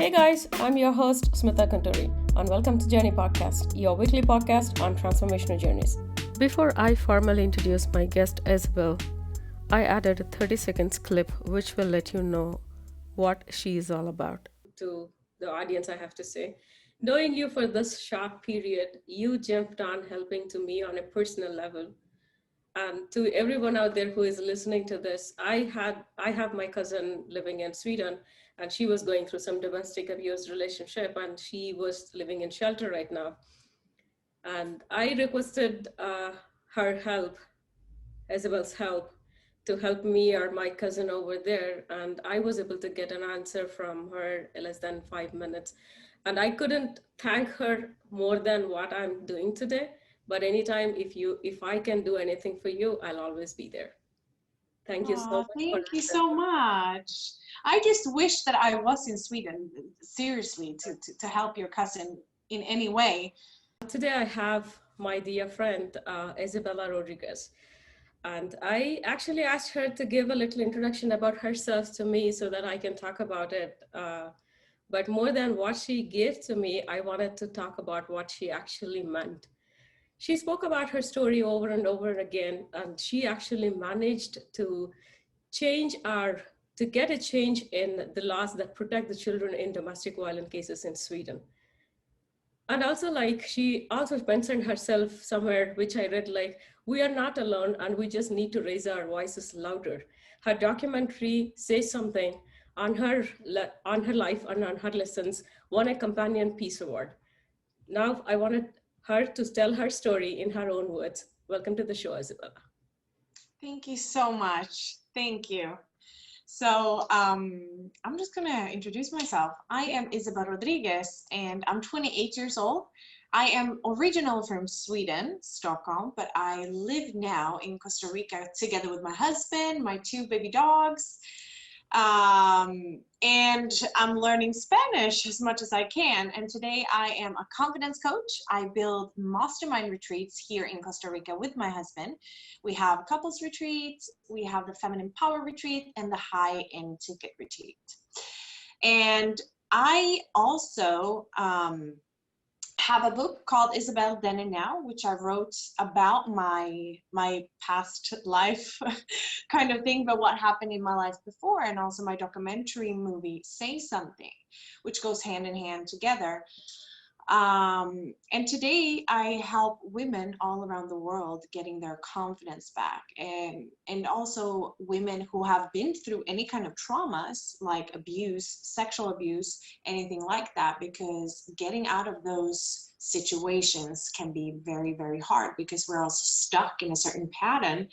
Hey guys, I'm your host Smitha and welcome to Journey Podcast, your weekly podcast on transformational journeys. Before I formally introduce my guest Isabell, I added a 30 seconds clip which will let you know what she is all about. To the audience, I have to say, knowing you for this short period, you jumped on helping to me on a personal level. And to everyone out there who is listening to this, I have my cousin living in Sweden, and she was going through some domestic abuse relationship, and she was living in shelter right now. And I requested her help, Isabell's help, to help me or my cousin over there. And I was able to get an answer from her in less than 5 minutes. And I couldn't thank her more than what I'm doing today. But anytime, if I can do anything for you, I'll always be there. Thank you so much. Thank you so much. I just wish that I was in Sweden, seriously, to help your cousin in any way. Today I have my dear friend, Isabell Rodriguez. And I actually asked her to give a little introduction about herself to me so that I can talk about it. But more than what she gave to me, I wanted to talk about what she actually meant. She spoke about her story over and over again, and she actually managed to get a change in the laws that protect the children in domestic violence cases in Sweden. And also, like, she also mentioned herself somewhere, which I read, like, we are not alone and we just need to raise our voices louder. Her documentary says something on her life and on her lessons, won a Companion Peace Award. Now I wanted her to tell her story in her own words. Welcome to the show, Isabell. Thank you so much. Thank you. So I'm just going to introduce myself. I am Isabell Rodriguez, and I'm 28 years old. I am original from Sweden, Stockholm, but I live now in Costa Rica together with my husband, my 2 baby dogs, and I'm learning Spanish as much as I can. And today I am a confidence coach. I build mastermind retreats here in Costa Rica with my husband. We have couples retreats, we have the feminine power retreat, and the high-end ticket retreat. And I also have a book called Isabell Then and Now, which I wrote about my past life kind of thing, but what happened in my life before, and also my documentary movie Say Something, which goes hand in hand together. And today I help women all around the world getting their confidence back, and also women who have been through any kind of traumas like abuse, sexual abuse, anything like that, because getting out of those situations can be very, very hard because we're also stuck in a certain pattern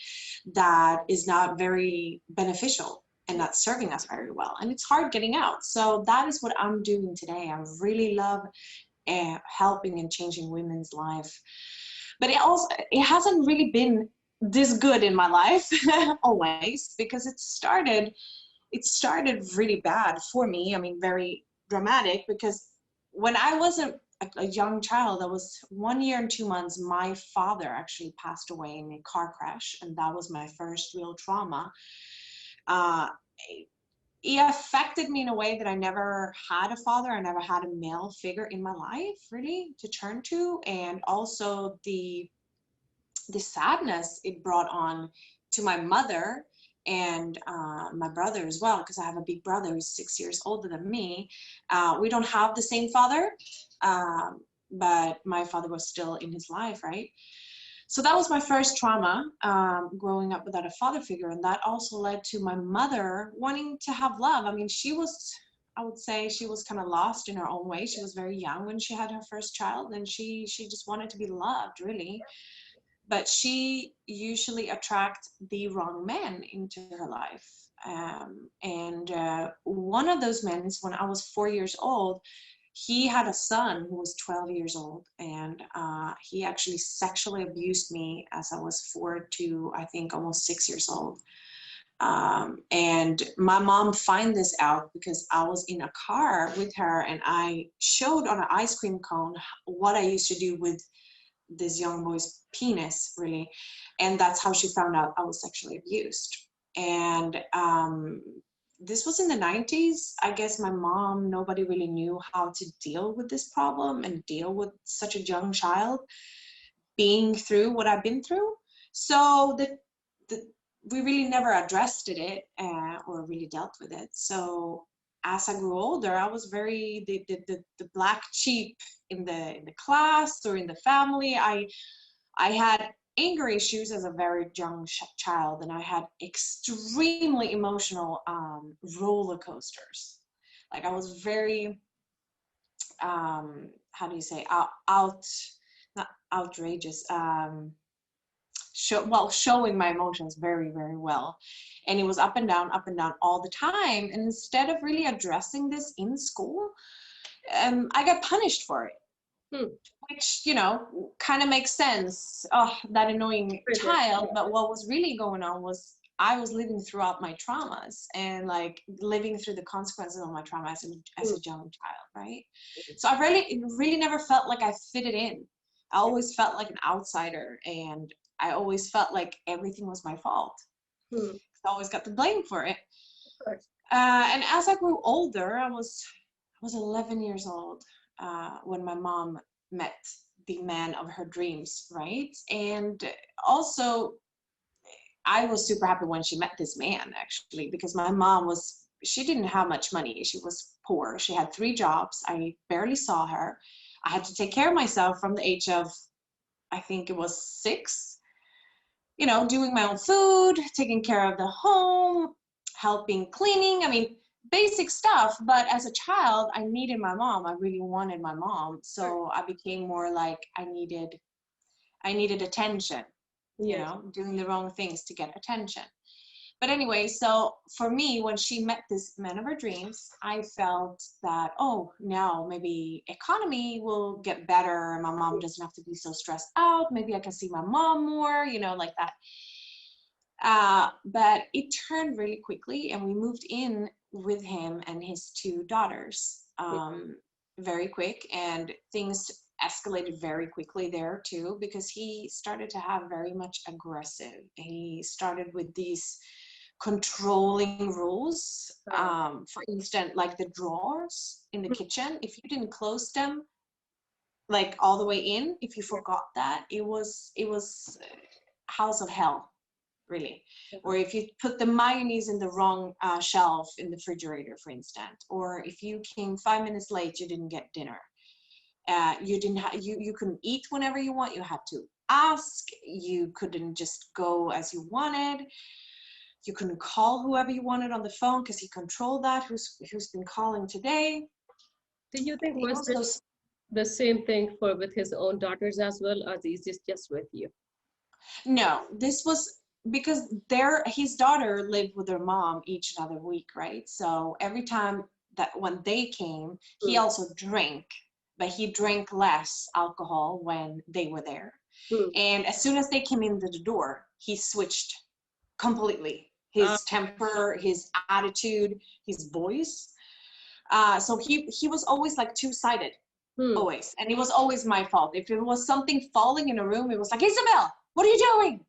that is not very beneficial and not serving us very well. And it's hard getting out. So that is what I'm doing today. I really love helping and changing women's life, but it hasn't really been this good in my life always, because it started really bad for me. I mean, very dramatic, because when I was a young child, I was 1 year and 2 months, my father actually passed away in a car crash, and that was my first real trauma. It affected me in a way that I never had a father. I never had a male figure in my life, really, to turn to. And also the sadness it brought on to my mother and my brother as well, because I have a big brother who's 6 years older than me. We don't have the same father, but my father was still in his life, right? So that was my first trauma, growing up without a father figure. And that also led to my mother wanting to have love. I mean, I would say she was kind of lost in her own way. She was very young when she had her first child, and she just wanted to be loved, really. But she usually attracted the wrong men into her life. And one of those men, when I was 4 years old, he had a son who was 12 years old, and he actually sexually abused me as I was 4 to, I think, almost 6 years old. And my mom found this out because I was in a car with her, and I showed on an ice cream cone what I used to do with this young boy's penis, really. And that's how she found out I was sexually abused. And this was in the 90s. I guess my mom, nobody really knew how to deal with this problem and deal with such a young child being through what I've been through. So we really never addressed it or really dealt with it. So as I grew older, I was very the black sheep in the class or in the family. I had anger issues as a very young child, and I had extremely emotional roller coasters. Like I was very how do you say not outrageous, showing my emotions very, very well. And it was up and down all the time. And instead of really addressing this in school, I got punished for it. Which, you know, kind of makes sense. Oh, that annoying child. But what was really going on was I was living throughout my traumas and like living through the consequences of my trauma as a young child, right? So I really never felt like I fitted in. I always felt like an outsider, and I always felt like everything was my fault. I always got the blame for it. And as I grew older, I was 11 years old when my mom met the man of her dreams, right? And also, I was super happy when she met this man, actually, because my mom she didn't have much money. She was poor. She had 3 jobs. I barely saw her. I had to take care of myself from the age of, I think it was 6, you know, doing my own food, taking care of the home, helping cleaning. I mean, basic stuff. But as a child, I needed my mom. I really wanted my mom. So I became more like I needed attention, you know, doing the wrong things to get attention. But anyway, so for me, when she met this man of her dreams, I felt that, oh, now maybe economy will get better. My mom doesn't have to be so stressed out. Maybe I can see my mom more, you know, like that. But it turned really quickly, and we moved in with him and his 2 daughters very quick, and things escalated very quickly there too, because he started to have very much aggressive. He started with these controlling rules. For instance, like the drawers in the kitchen, if you didn't close them like all the way in, if you forgot that, it was house of hell, really. Or if you put the mayonnaise in the wrong shelf in the refrigerator, for instance, or if you came 5 minutes late, you didn't get dinner. You couldn't eat whenever you want. You had to ask. You couldn't just go as you wanted. You couldn't call whoever you wanted on the phone because he controlled that. Who's been calling today? Do you think was this the same thing with his own daughters as well, or is this just with you? No, this was because his daughter lived with her mom each and other week, right? So every time that when they came, he also drank, but he drank less alcohol when they were there. And as soon as they came into the door, he switched completely. His temper, his attitude, his voice. So he was always like 2-sided, always. And it was always my fault. If it was something falling in a room, it was like, Isabell, what are you doing?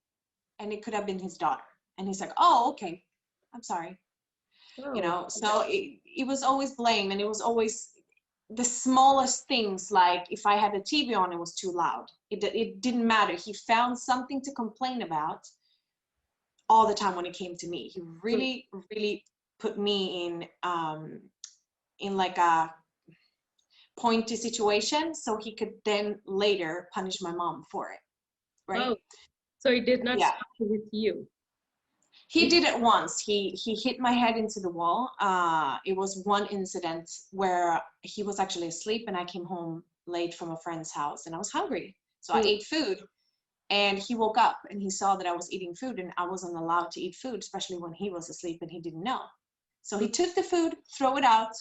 And it could have been his daughter. And he's like, oh, okay, I'm sorry. You know, so it was always blame, and it was always the smallest things, like if I had the TV on, it was too loud. It didn't matter. He found something to complain about all the time when it came to me. He really, really put me in like a pointy situation, so he could then later punish my mom for it, right? Oh, so he did not start with you. He did it once. He hit my head into the wall. It was one incident where he was actually asleep, and I came home late from a friend's house, and I was hungry, so I ate food. And he woke up and he saw that I was eating food, and I wasn't allowed to eat food, especially when he was asleep and he didn't know. So he took the food, throw it out,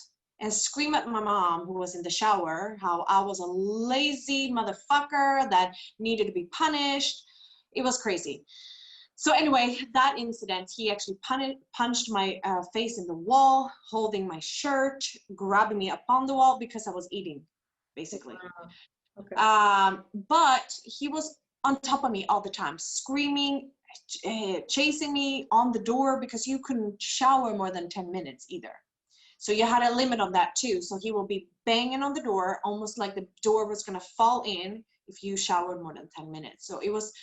and scream at my mom, who was in the shower, how I was a lazy motherfucker that needed to be punished. It was crazy. So anyway, that incident, he actually punched my face in the wall, holding my shirt, grabbing me up on the wall because I was eating, basically. Okay. But he was on top of me all the time, screaming, chasing me on the door because you couldn't shower more than 10 minutes either. So you had a limit on that too. So he will be banging on the door, almost like the door was going to fall in if you showered more than 10 minutes. So it was,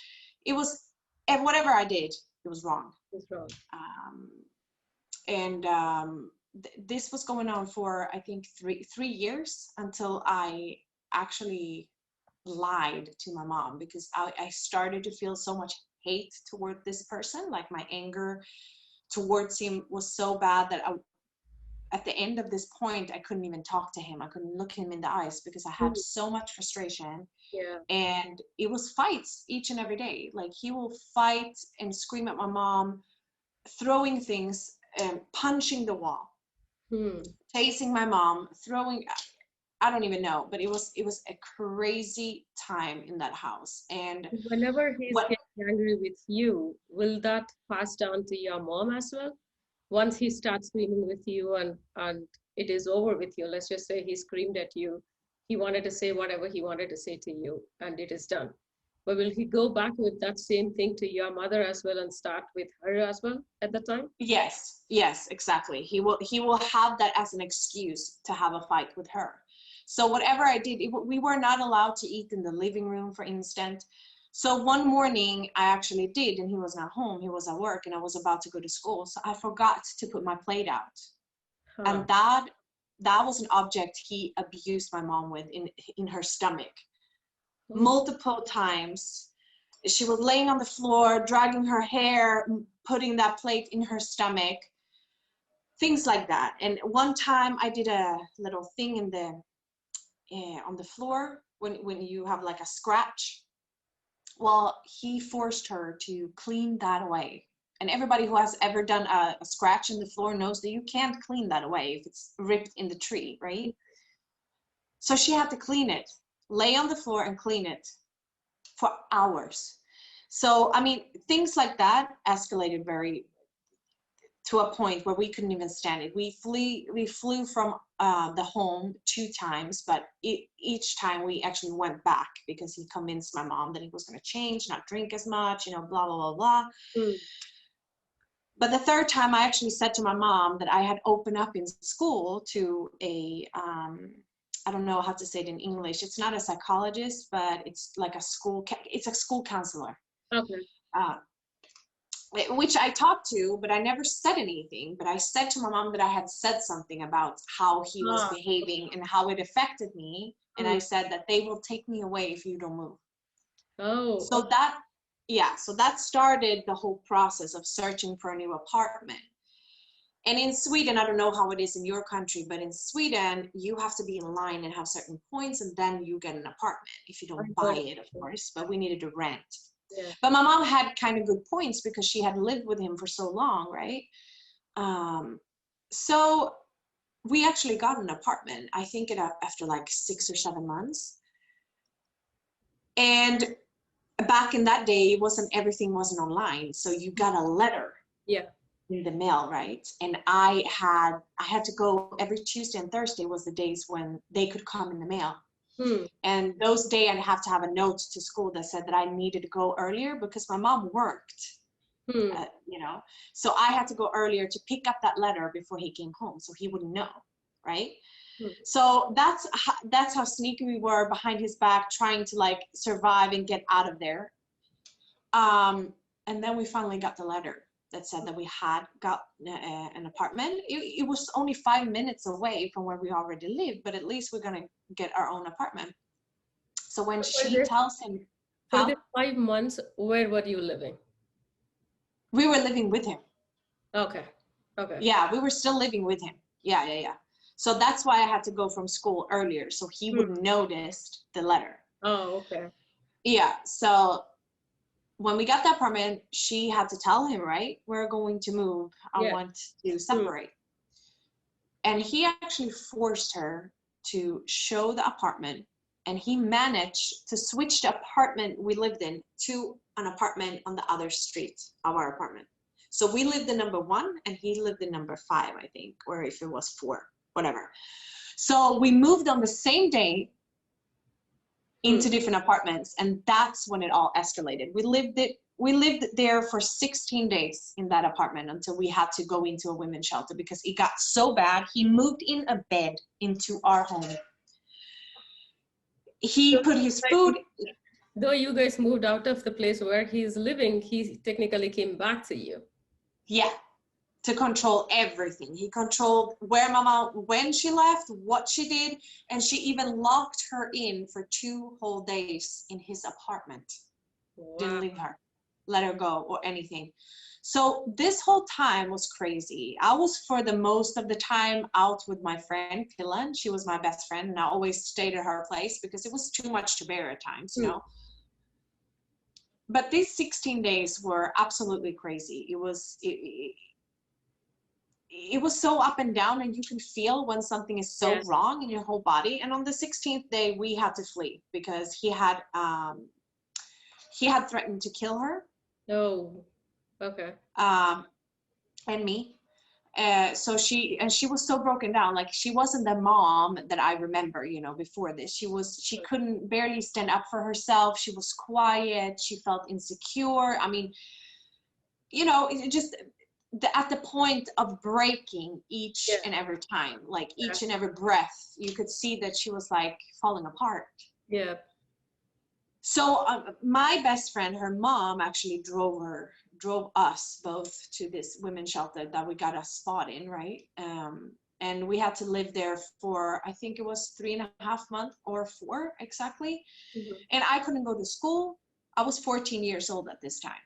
and whatever I did, it was wrong. It's wrong. This was going on for, I think, three years until I actually lied to my mom, because I started to feel so much hate toward this person. Like my anger towards him was so bad that at the end of this point, I couldn't even talk to him. I couldn't look him in the eyes because I had so much frustration. Yeah. And it was fights each and every day. Like he will fight and scream at my mom, throwing things, punching the wall, chasing my mom, throwing, I don't even know, but it was a crazy time in that house. And whenever he's getting angry with you, will that pass down to your mom as well? Once he starts screaming with you and it is over with you, let's just say he screamed at you, he wanted to say whatever he wanted to say to you, and it is done. But will he go back with that same thing to your mother as well and start with her as well at the time? Yes, exactly. He will have that as an excuse to have a fight with her. So whatever I did, we were not allowed to eat in the living room, for instance. So one morning I actually did, and he was not home. He was at work, and I was about to go to school. So I forgot to put my plate out. And that was an object he abused my mom with in her stomach. Multiple times. She was laying on the floor, dragging her hair, putting that plate in her stomach, things like that. And one time I did a little thing on the floor when you have like a scratch. Well, he forced her to clean that away. And everybody who has ever done a scratch in the floor knows that you can't clean that away if it's ripped in the tree, right? So she had to clean it, lay on the floor and clean it for hours. So, I mean, things like that escalated to a point where we couldn't even stand it. We flew from the home 2 times, but each time we actually went back because he convinced my mom that he was going to change, not drink as much, blah, blah, blah, blah. But the 3rd time I actually said to my mom that I had opened up in school to a, I don't know how to say it in English. It's not a psychologist, but it's like it's a school counselor. Okay. Which I talked to, but I never said anything. But I said to my mom that I had said something about how he was behaving and how it affected me. And I said that they will take me away if you don't move. Oh. So so that started the whole process of searching for a new apartment. And in Sweden, I don't know how it is in your country, but in Sweden, you have to be in line and have certain points, and then you get an apartment if you don't buy it, of course. But we needed to rent. Yeah. But my mom had kind of good points because she had lived with him for so long, right? So we actually got an apartment, I think after like 6 or 7 months. And back in that day, everything wasn't online. So you got a letter in the mail, right? And I had to go every Tuesday and Thursday was the days when they could come in the mail. And those days I'd have to have a note to school that said that I needed to go earlier because my mom worked, so I had to go earlier to pick up that letter before he came home so he wouldn't know, right? So that's how sneaky we were behind his back, trying to like survive and get out of there. And then we finally got the letter that said that we had got an apartment. It was only 5 minutes away from where we already lived, but at least we're going to get our own apartment. So when she tells him... For the 5 months, where were you living? We were living with him. Okay. Yeah, we were still living with him. Yeah. So that's why I had to go from school earlier, so he wouldn't notice the letter. Oh, okay. Yeah, so when we got the apartment, she had to tell him, right? We're going to move. I want to separate. And he actually forced her to show the apartment, and he managed to switch the apartment we lived in to an apartment on the other street of our apartment. So we lived in number 1 and he lived in number 5, I think, or if it was 4, whatever. So we moved on the same day into different apartments, and that's when it all escalated. We lived we lived there for 16 days in that apartment until we had to go into a women's shelter because it got so bad. He moved in a bed into our home. He So, put his like, food. though you guys moved out of the place where he's living, he technically came back to you. Yeah, to control everything. He controlled where mama, when she left, what she did, and she even locked her in for 2 whole days in his apartment. Didn't Wow. leave her, let her go or anything. So this whole time was crazy. I was for the most of the time out with my friend Pillan. She was my best friend, and I always stayed at her place because it was too much to bear at times, you know. But these 16 days were absolutely crazy. It was so up and down, and you can feel when something is so Yes. wrong in your whole body. And on the 16th day, we had to flee because he had threatened to kill her. Oh, okay. And me. So she was so broken down. Like, she wasn't the mom that I remember, you know, before this. She couldn't barely stand up for herself. She was quiet. She felt insecure. I mean, you know, it just at the point of breaking each Yeah. and every time, like each Yeah. and every breath, you could see that she was like falling apart. Yeah. So my best friend, her mom, actually drove us both to this women's shelter that we got a spot in, right? And we had to live there for, I think it was 3.5 months or 4 exactly. And I couldn't go to school. I was 14 years old at this time,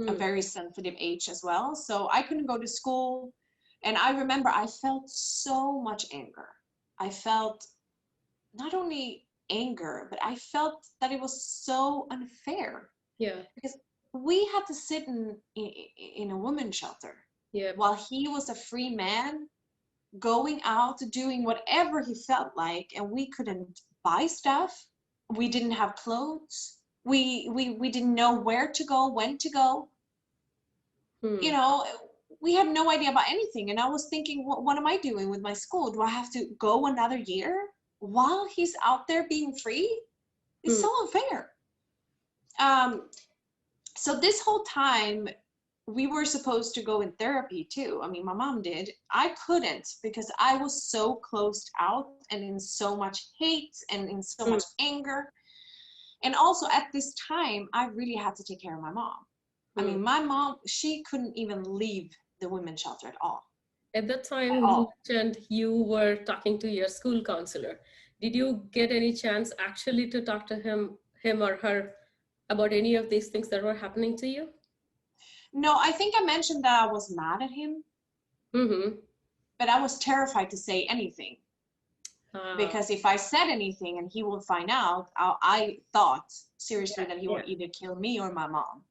a very sensitive age as well. So I couldn't go to school. And I remember I felt so much anger. I felt not only anger, but I felt that it was so unfair. Yeah. Because we had to sit in a women's shelter. Yeah. While he was a free man going out doing whatever he felt like, and we couldn't buy stuff. We didn't have clothes. We didn't know where to go, when to go. You know, we had no idea about anything. And I was thinking, what am I doing with my school? Do I have to go another year while he's out there being free? It's so unfair. So this whole time, we were supposed to go in therapy too. I mean, my mom did. I couldn't because I was so closed out and in so much hate and in so much anger. And also at this time, I really had to take care of my mom. I mean, my mom, she couldn't even leave the women's shelter at all. At that time, you mentioned you were talking to your school counselor. Did you get any chance actually to talk to him or her about any of these things that were happening to you? No, I think I mentioned that I was mad at him, but I was terrified to say anything. Because if I said anything and he would find out, I thought seriously that he would either kill me or my mom.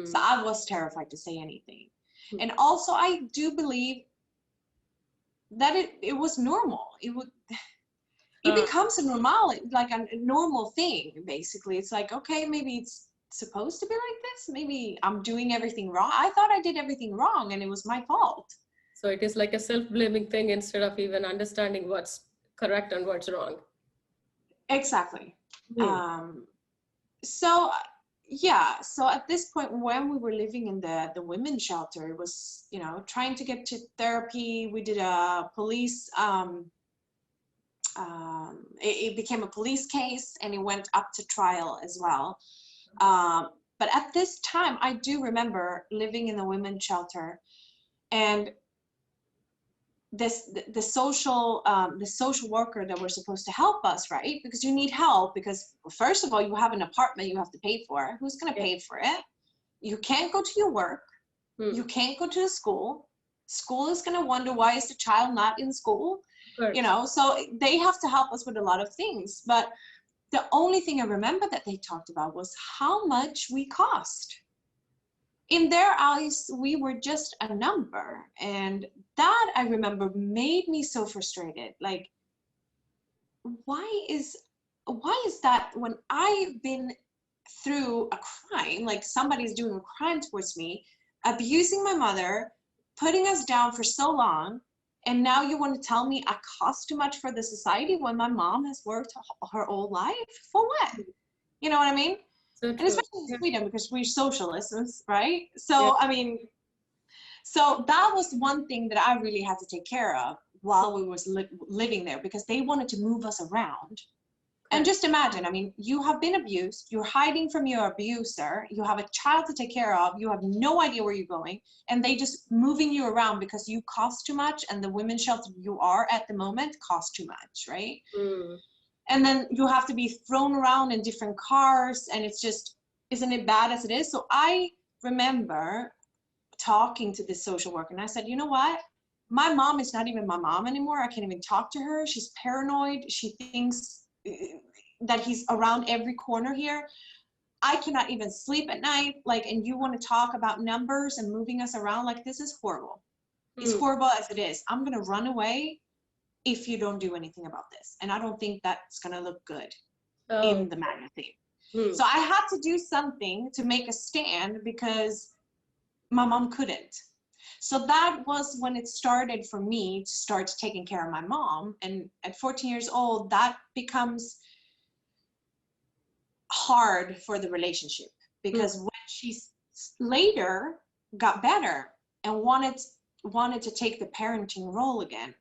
So I was terrified to say anything. And also, I do believe that it was normal. It becomes a normal thing, basically. It's like, okay, maybe it's supposed to be like this. Maybe I'm doing everything wrong. I thought I did everything wrong and it was my fault. So it is like a self-blaming thing instead of even understanding what's correct and what's wrong. Exactly. So yeah, so at this point when we were living in the women's shelter, it was, you know, trying to get to therapy. We did a police it became a police case and it went up to trial as well. But at this time, I do remember living in the women's shelter, and the social worker that were supposed to help us, right? Because you need help, because first of all, you have an apartment you have to pay for. Who's going to pay for it? You can't go to your work. You can't go to the school. School is going to wonder, why is the child not in school? You know, so they have to help us with a lot of things. But the only thing I remember that they talked about was how much we cost. In their eyes, we were just a number. And that, I remember, made me so frustrated. Like, why is that when I've been through a crime, like somebody's doing a crime towards me, abusing my mother, putting us down for so long, and now you want to tell me I cost too much for the society when my mom has worked her whole life? For what? You know what I mean? So And true. especially in Yeah. Sweden because we're socialists, right? Yeah. So I mean, so that was one thing that I really had to take care of while we was living there, because they wanted to move us around. And Okay. just imagine, I mean, you have been abused, you're hiding from your abuser, you have a child to take care of, you have no idea where you're going, and they just moving you around because you cost too much, and the women's shelter you are at the moment costs too much, right? Mm. And then you have to be thrown around in different cars, and it's just, isn't it bad as it is? So I remember talking to this social worker, and I said, you know what? My mom is not even my mom anymore. I can't even talk to her. She's paranoid. She thinks that he's around every corner here. I cannot even sleep at night. Like, and you want to talk about numbers and moving us around? Like, this is horrible. It's Mm. horrible as it is. I'm going to run away if you don't do anything about this. And I don't think that's going to look good Oh. in the magazine. Mm. So I had to do something to make a stand because my mom couldn't. So that was when it started for me to start taking care of my mom. And at 14 years old, that becomes hard for the relationship, Mm. because when she later got better and wanted to take the parenting role again,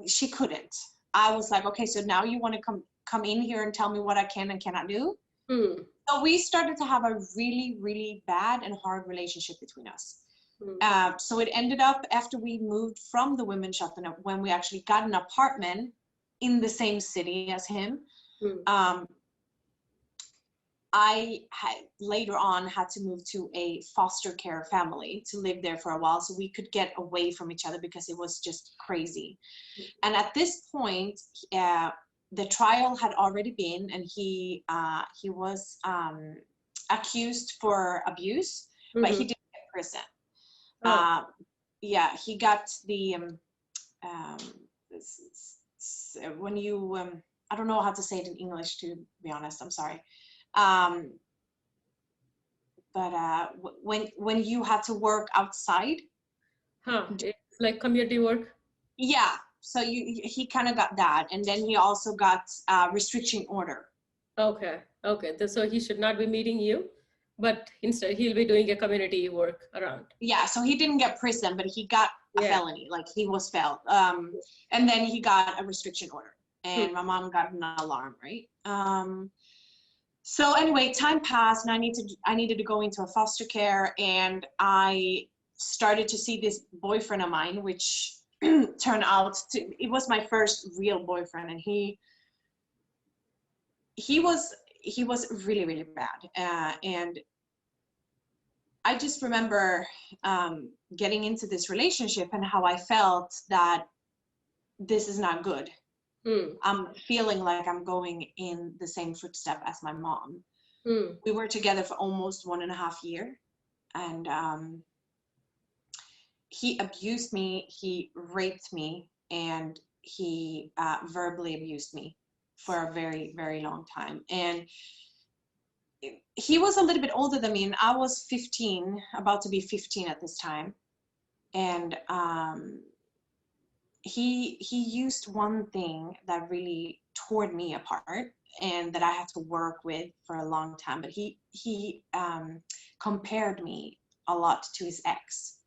she couldn't. I was like, okay, so now you want to come in here and tell me what I can and cannot do? Mm. So we started to have a really, really bad and hard relationship between us. Mm. So it ended up, after we moved from the women's shelter, when we actually got an apartment in the same city as him, Mm. I had later on had to move to a foster care family to live there for a while so we could get away from each other, because it was just crazy. And at this point, the trial had already been, and he was accused for abuse, but he Mm-hmm. didn't get prison. Oh. Yeah, he got the um, when you I don't know how to say it in English, to be honest. I'm sorry. Um, but when you had to work outside, Huh. It's like community work. yeah. So he kind of got that, and then he also got restriction order. Okay. Okay. So he should not be meeting you, but instead he'll be doing a community work around. Yeah, so he didn't get prison, but he got a Yeah. felony, like he was failed. And then he got a restriction order, Hmm. and my mom got an alarm, right? So anyway, time passed, and I needed to go into a foster care, and I started to see this boyfriend of mine, which turned out to, it was my first real boyfriend, and he was really, really bad, and I just remember getting into this relationship and how I felt that this is not good. Hmm. I'm feeling like I'm going in the same footstep as my mom. Hmm. We were together for almost 1.5 years, and he abused me, he raped me, and he verbally abused me for a very, very long time. And he was a little bit older than me, and I was 15, about to be 15 at this time. And he used one thing that really tore me apart, and that I had to work with for a long time. But he compared me a lot to his ex.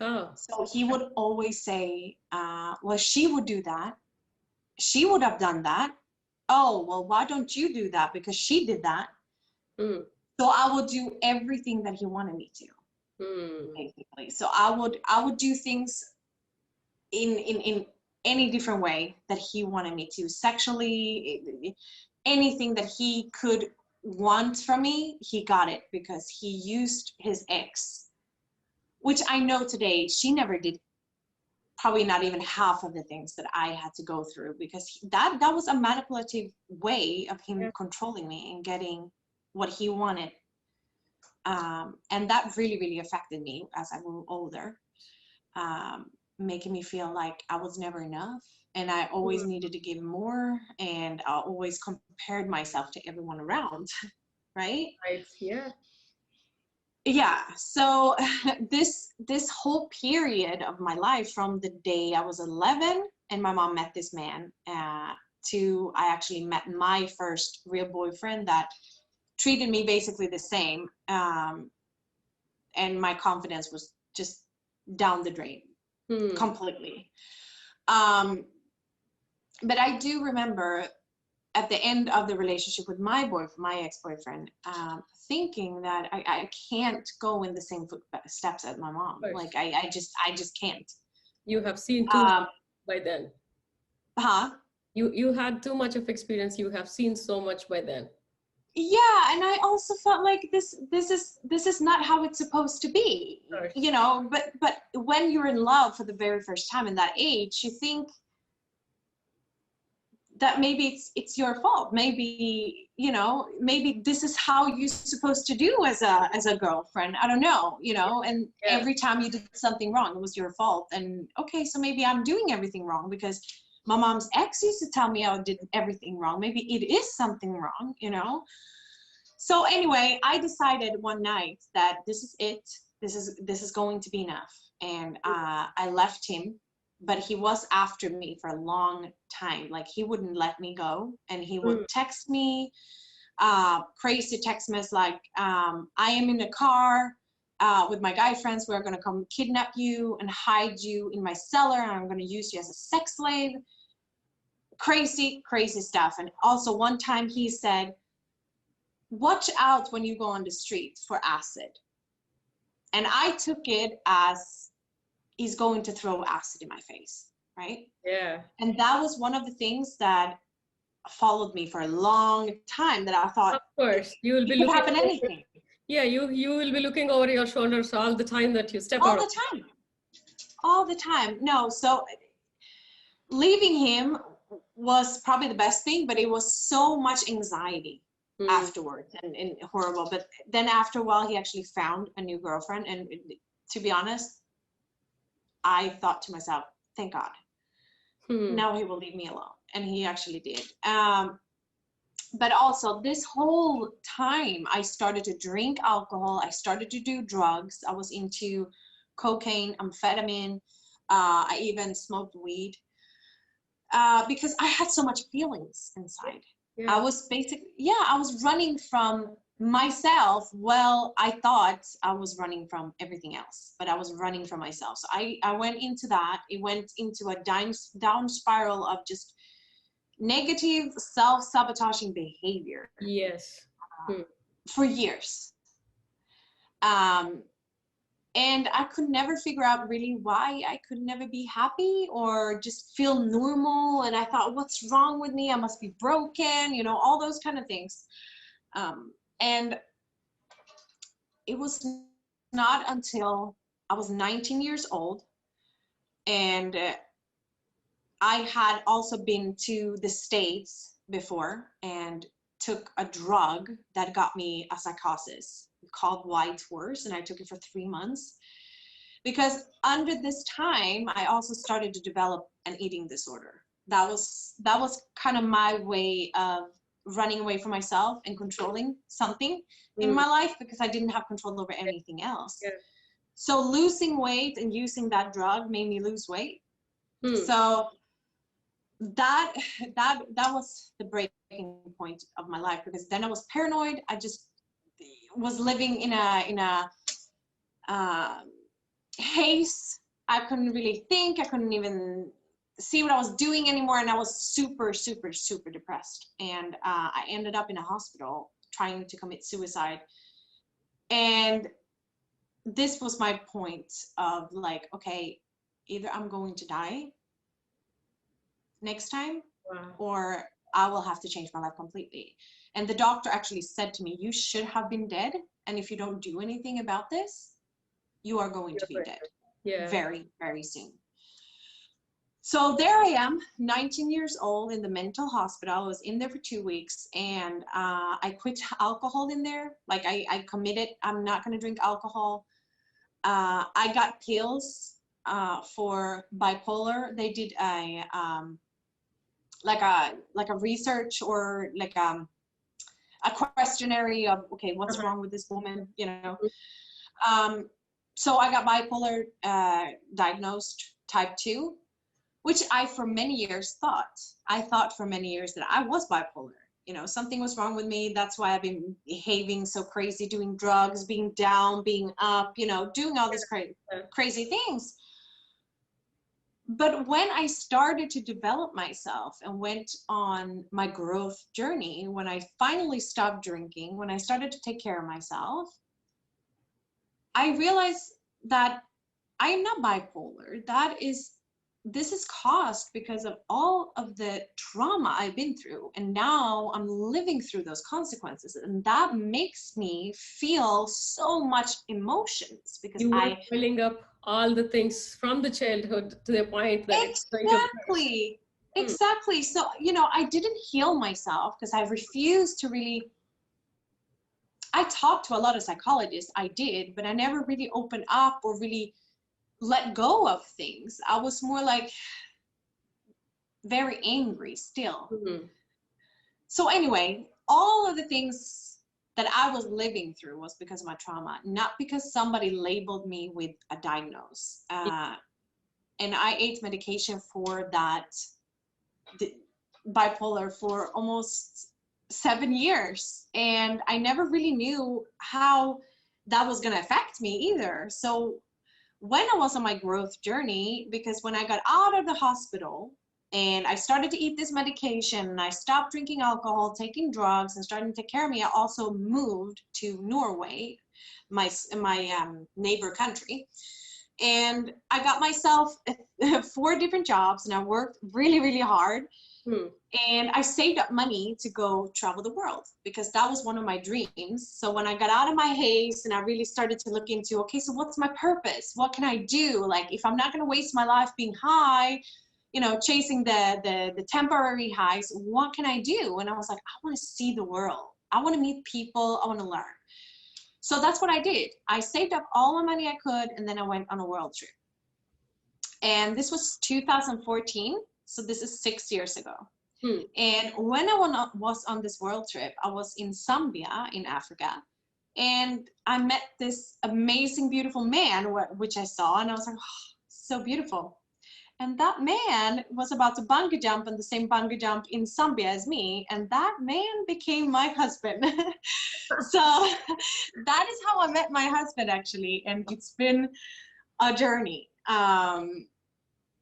Oh. So he would always say, well, she would do that. She would have done that. Oh, well, why don't you do that? Because she did that. Hmm. So I would do everything that he wanted me to, Hmm. basically. So I would do things in any different way that he wanted me to, sexually, anything that he could want from me, he got it, because he used his ex, which I know today she never did, probably not even half of the things that I had to go through, because that was a manipulative way of him Yeah. controlling me and getting what he wanted. And that really, really affected me as I grew older, making me feel like I was never enough, and I always Hmm. needed to give more, and I always compared myself to everyone around, right? Right. Yeah. Yeah. So this whole period of my life, from the day I was 11 and my mom met this man, to I actually met my first real boyfriend that treated me basically the same. And my confidence was just down the drain completely. But I do remember at the end of the relationship with my ex-boyfriend, thinking that I can't go in the same footsteps as my mom. Like I just can't. You have seen too much by then. You had too much of experience. You have seen so much by then. Yeah, and I also felt like this is not how it's supposed to be, you know. But when you're in love for the very first time in that age, you think that maybe it's your fault. Maybe, you know, maybe this is how you're supposed to do as a girlfriend. I don't know, you know. And every time you did something wrong, it was your fault. And okay, so maybe I'm doing everything wrong because my mom's ex used to tell me I did everything wrong. Maybe it is something wrong, you know? So anyway, I decided one night that this is it. This is going to be enough. And I left him, but he was after me for a long time. Like, he wouldn't let me go. And he would text me, crazy text messages like, I am in a car with my guy friends. We're going to come kidnap you and hide you in my cellar. And I'm going to use you as a sex slave. Crazy stuff. And also one time he said, watch out when you go on the street for acid. And I took it as he's going to throw acid in my face, right? Yeah. And that was one of the things that followed me for a long time, that I thought, of course, you will be looking happen anything. Yeah, you will be looking over your shoulders all the time that you step out. All the time. No, so leaving him was probably the best thing, but it was so much anxiety afterwards and horrible. But then after a while, he actually found a new girlfriend. And to be honest, I thought to myself, thank God. Now he will leave me alone. And he actually did. But also this whole time I started to drink alcohol. I started to do drugs. I was into cocaine, amphetamine. I even smoked weed. Because I had so much feelings inside. I was I was running from myself. Well, I thought I was running from everything else, but I was running from myself. So I went into that. It went into a down spiral of just negative self-sabotaging behavior. Yes. For years. And I could never figure out really why I could never be happy or just feel normal. And I thought, what's wrong with me? I must be broken, you know, all those kind of things. And it was not until I was 19 years old, and I had also been to the States before and took a drug that got me a psychosis called White Horse, and I took it for 3 months. Because under this time, I also started to develop an eating disorder. That was kind of my way of running away from myself and controlling something in my life, because I didn't have control over anything else. So losing weight and using that drug made me lose weight. So that was the breaking point of my life, because then I was paranoid. I just was living in a haze. I couldn't really think. I couldn't even see what I was doing anymore, and I was super depressed. And I ended up in a hospital trying to commit suicide. And this was my point of like, okay, either I'm going to die next time, or I will have to change my life completely. And the doctor actually said to me, you should have been dead, and if you don't do anything about this, you are going to be dead very, very soon. So there I am, 19 years old in the mental hospital. I was in there for 2 weeks, and I quit alcohol in there. Like I committed, I'm not going to drink alcohol. I got pills for bipolar. They did a like a research, or like a questionnaire of, okay, what's wrong with this woman, you know. So I got bipolar, diagnosed type 2, which I for many years thought. I thought for many years that I was bipolar. something was wrong with me. That's why I've been behaving so crazy, doing drugs, being down, being up, doing all these crazy things. But when I started to develop myself and went on my growth journey, when I finally stopped drinking, when I started to take care of myself, I realized that I am not bipolar. This is caused because of all of the trauma I've been through. And now I'm living through those consequences. And that makes me feel so much emotions because You were filling up all the things from the childhood to the point that it's going to burst. Exactly. So, I didn't heal myself because I refused to really. I talked to a lot of psychologists, I did, but I never really opened up or really let go of things. I was more like very angry still. Mm-hmm. So anyway, all of the things that I was living through was because of my trauma, not because somebody labeled me with a diagnosis. And I ate medication for that bipolar for almost 7 years. And I never really knew how that was going to affect me either. So when I was on my growth journey, because when I got out of the hospital and I started to eat this medication and I stopped drinking alcohol, taking drugs, and starting to take care of me, I also moved to Norway, my neighbor country. And I got myself 4 different jobs and I worked really, really hard. And I saved up money to go travel the world because that was one of my dreams. So when I got out of my haze and I really started to look into, okay, so what's my purpose? What can I do? Like, if I'm not going to waste my life being high, chasing the temporary highs, what can I do? And I was like, I want to see the world. I want to meet people. I want to learn. So that's what I did. I saved up all the money I could, and then I went on a world trip. And this was 2014. So this is 6 years ago. And when I was on this world trip, I was in Zambia in Africa. And I met this amazing, beautiful man, which I saw. And I was like, oh, so beautiful. And that man was about to bungee jump on the same bungee jump in Zambia as me. And that man became my husband. So that is how I met my husband, actually. And it's been a journey.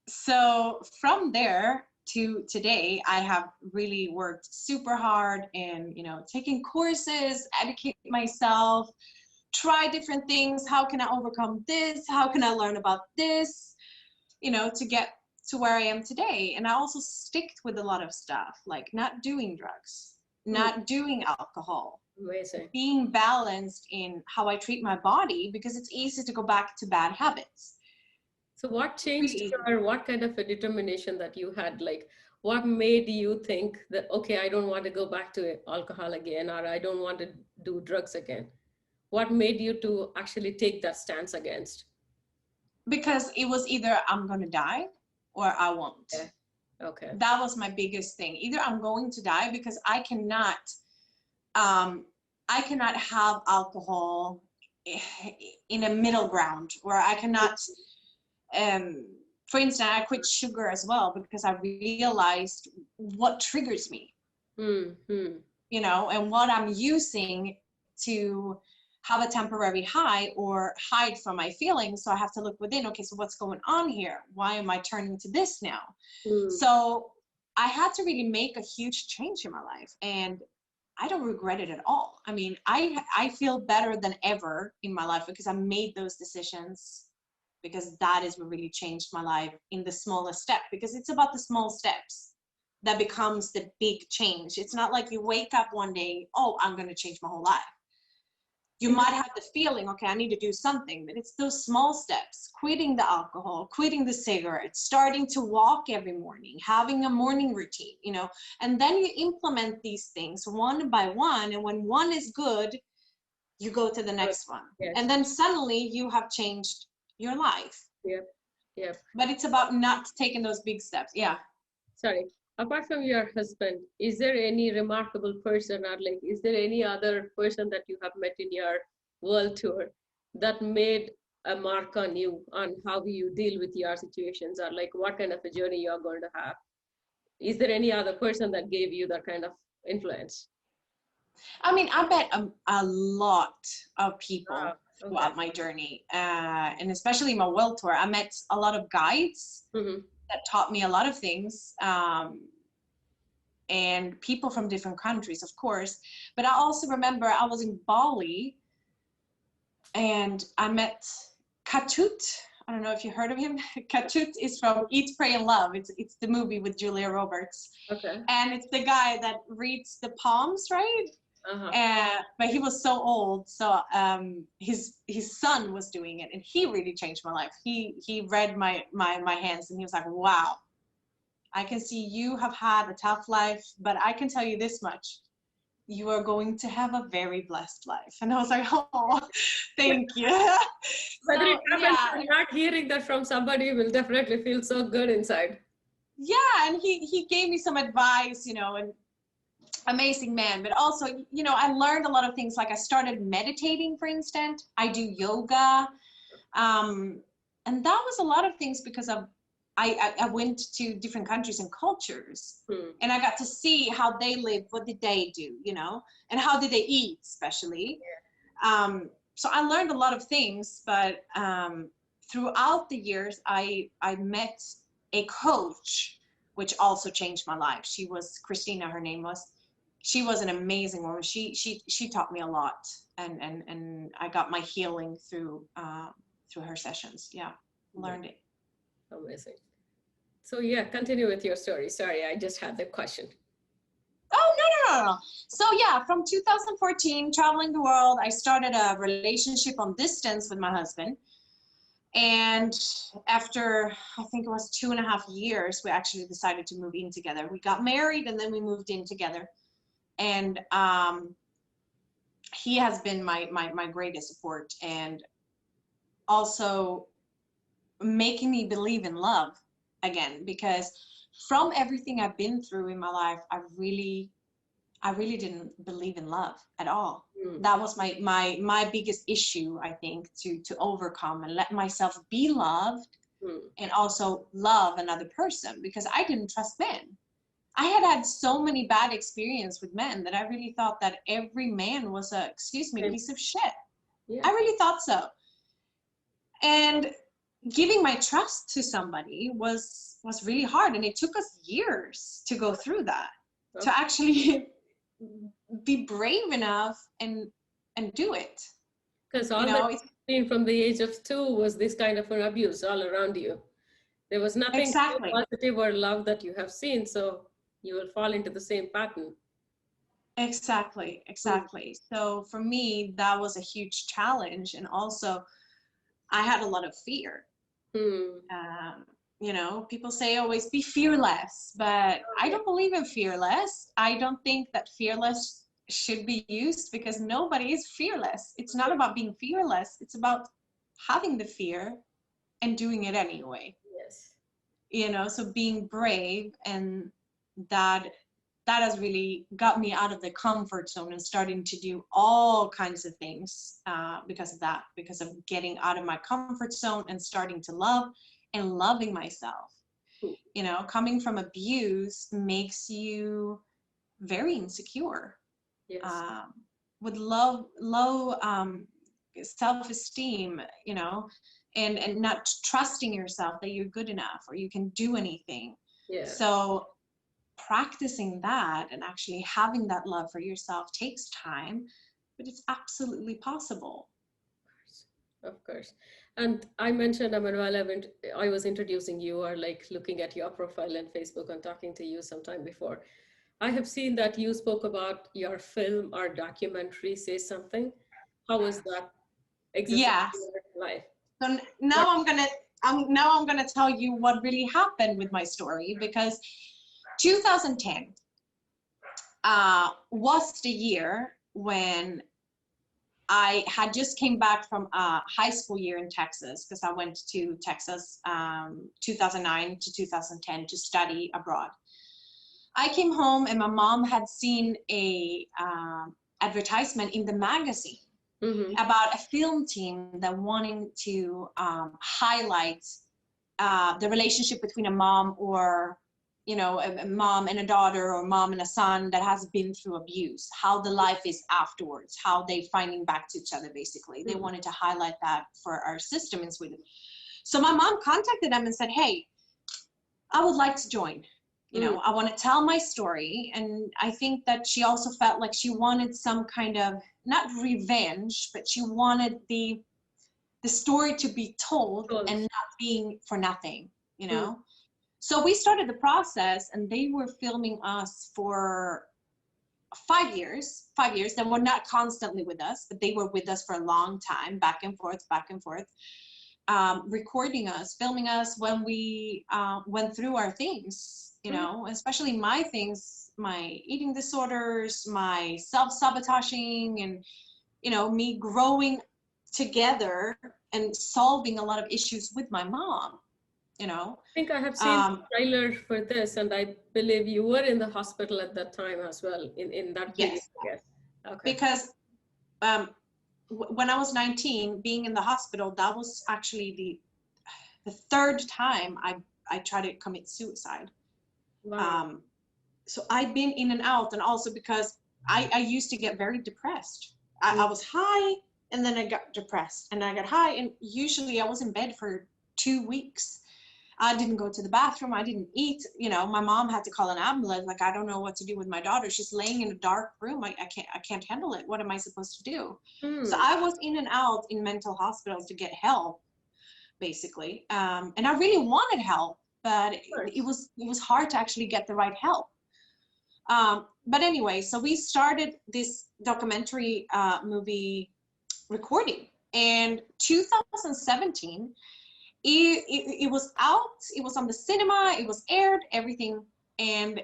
So from there to today, I have really worked super hard and, taking courses, educate myself, try different things. How can I overcome this? How can I learn about this? To get to where I am today. And I also sticked with a lot of stuff, like not doing drugs, not doing alcohol. Amazing. Being balanced in how I treat my body, because it's easy to go back to bad habits. So what changed what kind of a determination that you had? Like, what made you think that, okay, I don't want to go back to alcohol again, or I don't want to do drugs again? What made you to actually take that stance against? Because it was either I'm going to die or I won't. Okay. That was my biggest thing. Either I'm going to die, because I cannot have alcohol in a middle ground, where I cannot, for instance, I quit sugar as well because I realized what triggers me, and what I'm using to have a temporary high or hide from my feelings. So I have to look within. Okay, so what's going on here? Why am I turning to this now? So I had to really make a huge change in my life, and I don't regret it at all. I mean, I feel better than ever in my life because I made those decisions, because that is what really changed my life in the smallest step, because it's about the small steps that becomes the big change. It's not like you wake up one day, oh, I'm going to change my whole life. You might have the feeling, okay, I need to do something, but it's those small steps: quitting the alcohol, quitting the cigarettes, starting to walk every morning, having a morning routine, and then you implement these things one by one. And when one is good, you go to the next one. Yes. And then suddenly you have changed your life. Yep. But it's about not taking those big steps. Yeah. Sorry. Apart from your husband, is there any remarkable person, or like, is there any other person that you have met in your world tour that made a mark on you, on how you deal with your situations, or like what kind of a journey you are going to have? Is there any other person that gave you that kind of influence? I mean, I met a lot of people Ah, okay. throughout my journey, and especially my world tour. I met a lot of guides Mm-hmm. that taught me a lot of things, and people from different countries, of course. But I also remember I was in Bali and I met Katut. I don't know if you heard of him. Katut is from Eat, Pray, and Love. It's the movie with Julia Roberts, Okay. and it's the guy that reads the palms, right? Uh-huh. But he was so old, so his son was doing it, and he really changed my life. He read my hands, and he was like, "Wow, I can see you have had a tough life, but I can tell you this much: you are going to have a very blessed life." And I was like, "Oh, thank you." Whether it So happens yeah, or not, hearing that from somebody will definitely feel so good inside. yeah, and he gave me some advice, and amazing man. But also, I learned a lot of things. Like I started meditating, for instance. I do yoga, and that was a lot of things because of I went to different countries and cultures, Hmm. and I got to see how they live, what did they do, and how did they eat, especially. So I learned a lot of things, but throughout the years, I met a coach, which also changed my life. She was Christina, her name was. She was an amazing woman. She taught me a lot, and I got my healing through her sessions. Yeah, Yeah, learned it. amazing. So yeah, continue with your story. Sorry, I just had the question. Oh, no, no, no, no. So yeah, from 2014, traveling the world, I started a relationship on distance with my husband. And after, I think it was 2.5 years, we actually decided to move in together. We got married and then we moved in together. And he has been my greatest support, and also making me believe in love again, because from everything I've been through in my life, I really didn't believe in love at all. Hmm. That was my biggest issue, I think, to overcome and let myself be loved, Hmm. and also love another person, because I didn't trust men. I had had so many bad experience with men that I really thought that every man was a, excuse me, Same. piece of shit. Yeah. I really thought so. And giving my trust to somebody was really hard, and it took us years to go through that, Okay. to actually be brave enough and do it. Because You all that know, it's you've seen from the age of 2 was this kind of an abuse all around you. There was nothing so exactly, positive or love that you have seen, so you will fall into the same pattern. exactly, Hmm. exactly. So for me, that was a huge challenge, and also I had a lot of fear. Hmm. Um, People say always be fearless, but Oh, I yeah. don't believe in fearless. I don't think that fearless should be used, because nobody is fearless. It's not about being fearless. It's about having the fear and doing it anyway. Yes. So being brave, and that that has really got me out of the comfort zone and starting to do all kinds of things, because of that, because of getting out of my comfort zone and starting to love and loving myself. Hmm. Coming from abuse makes you very insecure, Yes. um, with low self-esteem, and not trusting yourself that you're good enough or you can do anything. Yeah. So practicing that and actually having that love for yourself takes time, but it's absolutely possible. Of course. And I mentioned, I mean, while I was introducing you or like looking at your profile on Facebook and talking to you sometime before, I have seen that you spoke about your film or documentary, Say Something. How was that existing Yeah. in your life? So What? now I'm gonna tell you what really happened with my story, because 2010 was the year when I had just came back from a high school year in Texas, because I went to Texas 2009 to 2010 to study abroad. I came home and my mom had seen a advertisement in the magazine Mm-hmm. about a film team that wanting to highlight the relationship between a mom or a mom and a daughter or mom and a son that has been through abuse, how the life is afterwards, how they finding back to each other, basically. They wanted to highlight that for our system in Sweden. So my mom contacted them and said, hey, I would like to join. I want to tell my story. And I think that she also felt like she wanted some kind of, not revenge, but she wanted the story to be told and not being for nothing, So we started the process, and they were filming us for 5 years. 5 years. They were not constantly with us, but they were with us for a long time, back and forth, recording us, filming us when we went through our things, especially my things, my eating disorders, my self-sabotaging, and, me growing together and solving a lot of issues with my mom. I think I have seen the trailer for this, and I believe you were in the hospital at that time as well, in that period. Yes. Okay. Because when I was 19, being in the hospital, that was actually the third time I tried to commit suicide. Wow. So I've been in and out, and also because I used to get very depressed. I was high, and then I got depressed, and I got high, and usually I was in bed for 2 weeks. I didn't go to the bathroom. I didn't eat. My mom had to call an ambulance. Like, I don't know what to do with my daughter. She's laying in a dark room. I can't handle it. What am I supposed to do? So I was in and out in mental hospitals to get help, basically. And I really wanted help, but it was hard to actually get the right help. But anyway, so we started this documentary movie recording, and 2017. It was out, it was on the cinema, it was aired, everything, and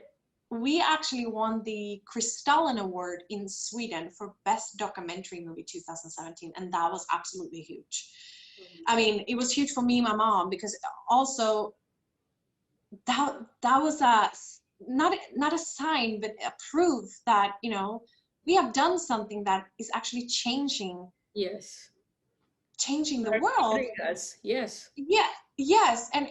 we actually won the Kristallen Award in Sweden for Best Documentary Movie 2017, and that was absolutely huge. I mean, it was huge for me and my mom, because also that was not a sign, but a proof that, we have done something that is actually changing the world. Yes. Yeah. Yes. And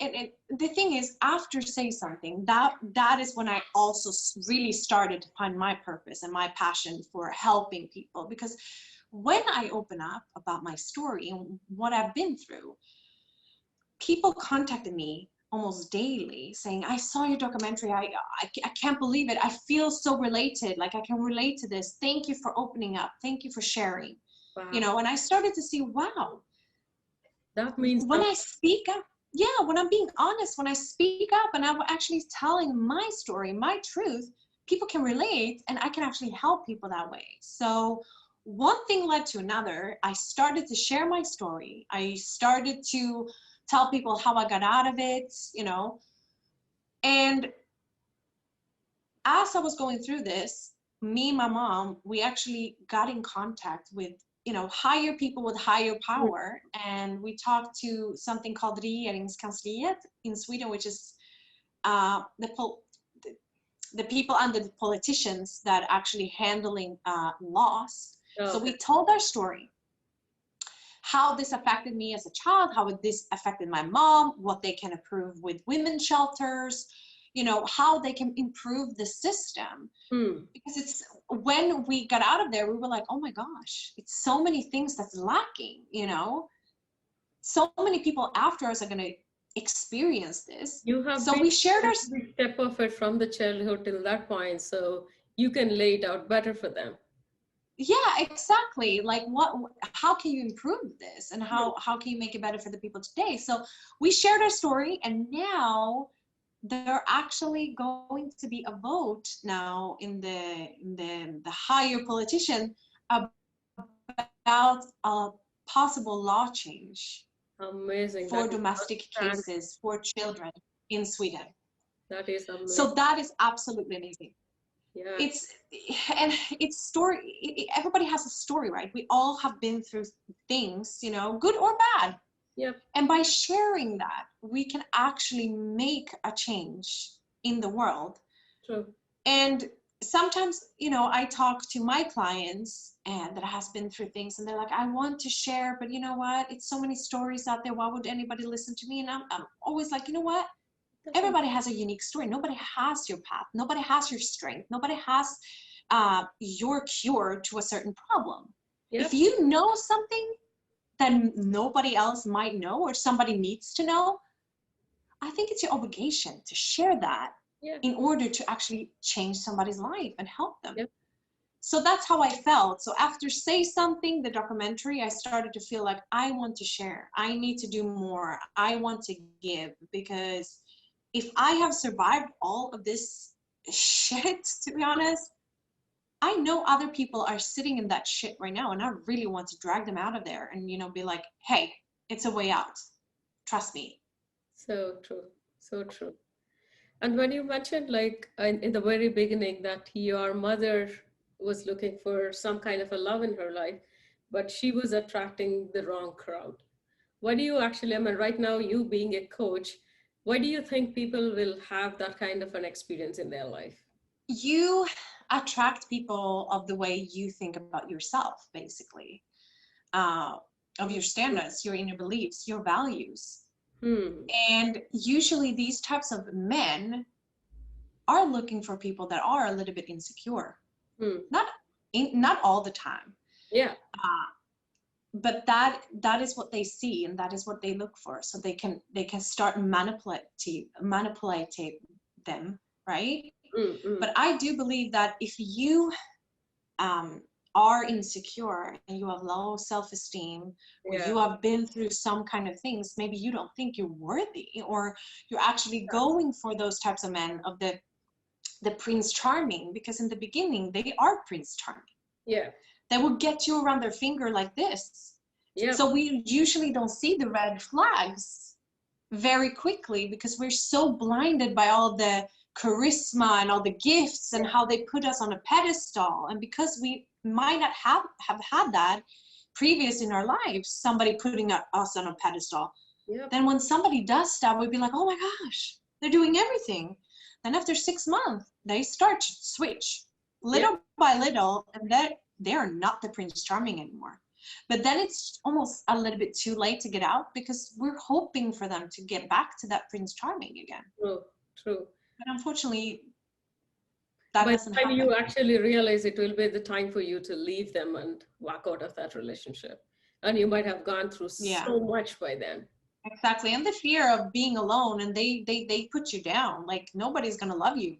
the thing is, after Say Something, that is when I also really started to find my purpose and my passion for helping people. Because when I open up about my story and what I've been through, people contacted me almost daily saying, I saw your documentary. I can't believe it. I feel so related. Like, I can relate to this. Thank you for opening up. Thank you for sharing. Wow. And I started to see, wow, that means when I speak up, when I'm being honest, when I speak up and I'm actually telling my story, my truth, people can relate, and I can actually help people that way. So one thing led to another. I started to share my story. I started to tell people how I got out of it, and as I was going through this, me and my mom, we actually got in contact with higher people with higher power. And we talked to something called Regeringskansliet in Sweden, which is the people under the politicians that actually handling laws. Okay. So we told our story, how this affected me as a child, how this affected my mom, what they can improve with women's shelters, how they can improve the system. Because it's, when we got out of there, we were like, oh my gosh, it's so many things that's lacking, so many people after us are going to experience this. So we shared our step of it from the childhood till that point, so you can lay it out better for them. Yeah, exactly. Like, how can you improve this, and how can you make it better for the people today? So we shared our story, and now there actually going to be a vote now in the higher politician about a possible law change. Amazing. For domestic cases for children in Sweden. That is amazing. So that is absolutely amazing. Yeah. It's story. Everybody has a story, right? We all have been through things, good or bad. Yep. And by sharing that, we can actually make a change in the world. True. And sometimes, I talk to my clients and that has been through things, and they're like, I want to share, but you know what? It's so many stories out there. Why would anybody listen to me? And I'm always like, you know what? Okay. Everybody has a unique story. Nobody has your path. Nobody has your strength. Nobody has your cure to a certain problem. If Yep. you know something that nobody else might know or somebody needs to know, I think it's your obligation to share that Yeah. in order to actually change somebody's life and help them. Yep. So that's how I felt. So after Say Something, the documentary, I started to feel like I want to share. I need to do more. I want to give, because if I have survived all of this shit, to be honest, I know other people are sitting in that shit right now, and I really want to drag them out of there and, be like, hey, it's a way out. Trust me. So true. So true. And when you mentioned, like in the very beginning, that your mother was looking for some kind of a love in her life, but she was attracting the wrong crowd. Why do you actually, I mean, right now, you being a coach, why do you think people will have that kind of an experience in their life? You attract people of the way you think about yourself, basically, uh, of your standards, your inner beliefs, your values. Hmm. And usually these types of men are looking for people that are a little bit insecure. Hmm. Not not all the time, Yeah. uh, but that is what they see and that is what they look for. So they can start manipulate them, right? Hmm. Hmm. But I do believe that if you um, are insecure and you have low self-esteem, or Yeah. you have been through some kind of things, maybe you don't think you're worthy, or you're actually going for those types of men of the Prince Charming, because in the beginning they are Prince Charming. Yeah. They will get you around their finger like this. Yeah. So we usually don't see the red flags very quickly because we're so blinded by all the charisma and all the gifts and how they put us on a pedestal. And because we might not have had that previous in our lives, somebody putting us on a pedestal, Yeah. then when somebody does that, we'd be like, oh my gosh, they're doing everything. Then after 6 months, they start to switch Yeah. little by little, and they're not the Prince Charming anymore. But then it's almost a little bit too late to get out because we're hoping for them to get back to that Prince Charming again. True. True. But unfortunately, that By doesn't the time happen. you actually realize, it will be the time for you to leave them and walk out of that relationship. And you might have gone through Yeah, so much by then. exactly. And the fear of being alone, and they put you down, like nobody's gonna love you.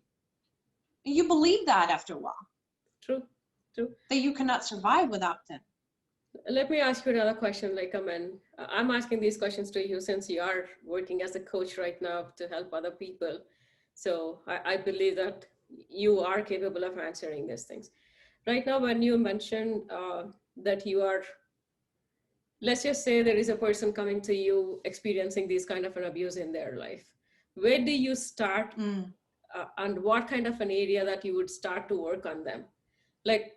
And you believe that after a while, True. True. that you cannot survive without them. Let me ask you another question. Like, I mean, I'm asking these questions to you since you are working as a coach right now to help other people. So I believe that you are capable of answering these things. Right now, when you mentioned that you are, let's just say there is a person coming to you experiencing this kind of an abuse in their life. Where do you start, Mm. and what kind of an area that you would start to work on them? Like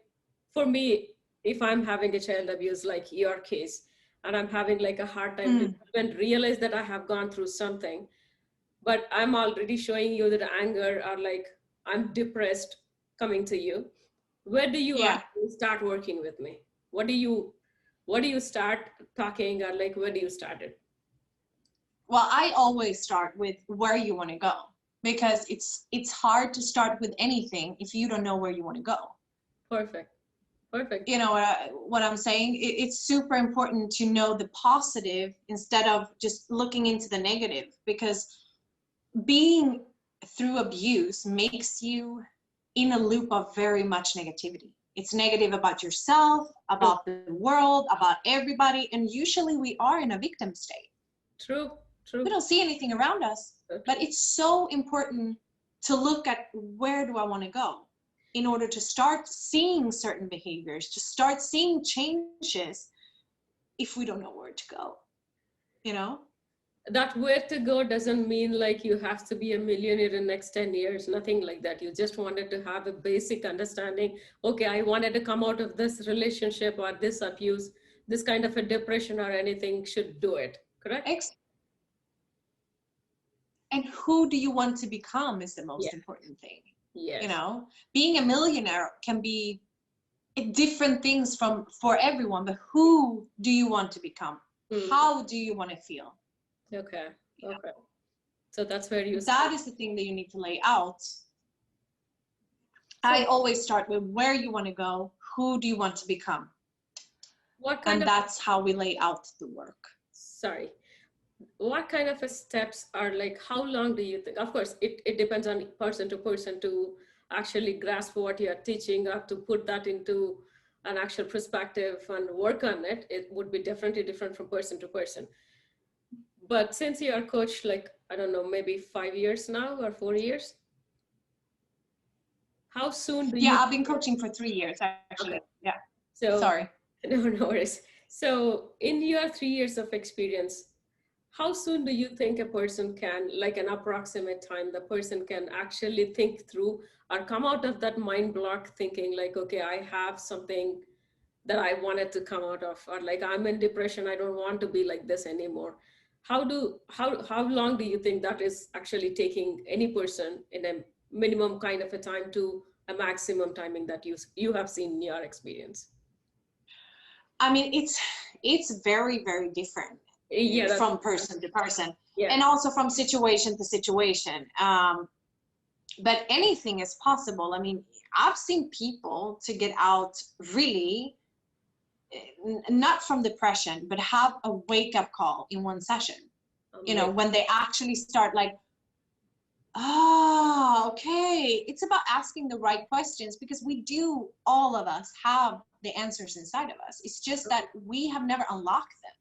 for me, if I'm having a child abuse like your case, and I'm having like a hard time to Mm. even realize that I have gone through something, but I'm already showing you that anger, or like I'm depressed coming to you, where do you Yeah. actually start working with me? What do you start talking, or like where do you start it? Well, I always start with where you want to go, because it's hard to start with anything if you don't know where you want to go. Perfect. Perfect. You know what I'm saying? It's super important to know the positive instead of just looking into the negative, because being through abuse makes you in a loop of very much negativity. It's negative about yourself, True. about the world, about everybody, and usually we are in a victim state. True. We True. don't see anything around us. So But true. it's so important to look at where do I want to go in order to start seeing certain behaviors, to start seeing changes if we don't know where to go, you know? That where to go doesn't mean like you have to be a millionaire in next 10 years, nothing like that. You just wanted to have a basic understanding. Okay, I wanted to come out of this relationship or this abuse, this kind of a depression or anything, should do it, correct? Ex- and who do you want to become is the Yeah. most important thing. You Yes. know, being a millionaire can be different things for everyone, but who do you want to become? Hmm. How do you want to feel? Okay. Okay. So that's where you That start. is the thing that you need to lay out. So I always start with where you want to go, who do you want to become? what kind And of, that's how we lay out the work. sorry, what kind of a steps are like, how long do you think? Of course, it depends on person to person to actually grasp what you're teaching or to put that into an actual perspective and work on it. It would be definitely different from person to person. But since you are coach, like, I don't know, maybe 5 years now or 4 years, how soon do Yeah, you, I've been coaching for 3 years, okay, actually. Yeah, so, sorry. no worries. So in your 3 years of experience, how soon do you think a person can, like an approximate time, the person can actually think through or come out of that mind block thinking like, okay, I have something that I wanted to come out of, or like I'm in depression, I don't want to be like this anymore. How long do you think that is actually taking any person in a minimum kind of a time to a maximum timing that you have seen in your experience? I mean, it's very, very different Yeah, that's, from person to person, yeah. and also from situation to situation. But anything is possible. I mean, I've seen people to get out really not from depression, but have a wake up call in one session. You know, when they actually start like, oh, okay. It's about asking the right questions, because we do, all of us have the answers inside of us. It's just that we have never unlocked them.